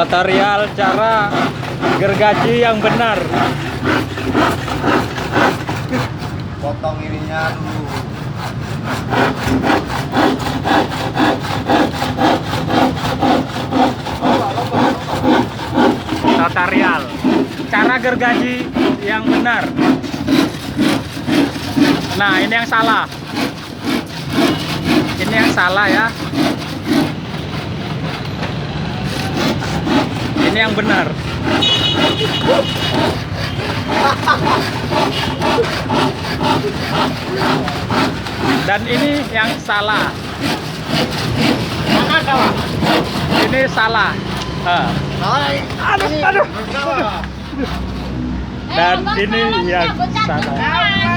Tutorial cara gergaji yang benar. Potong ininya dulu. Tutorial cara gergaji yang benar. Nah, ini yang salah. Ini yang salah ya. Ini yang benar. Dan ini yang salah. Ini salah. Dan ini yang salah.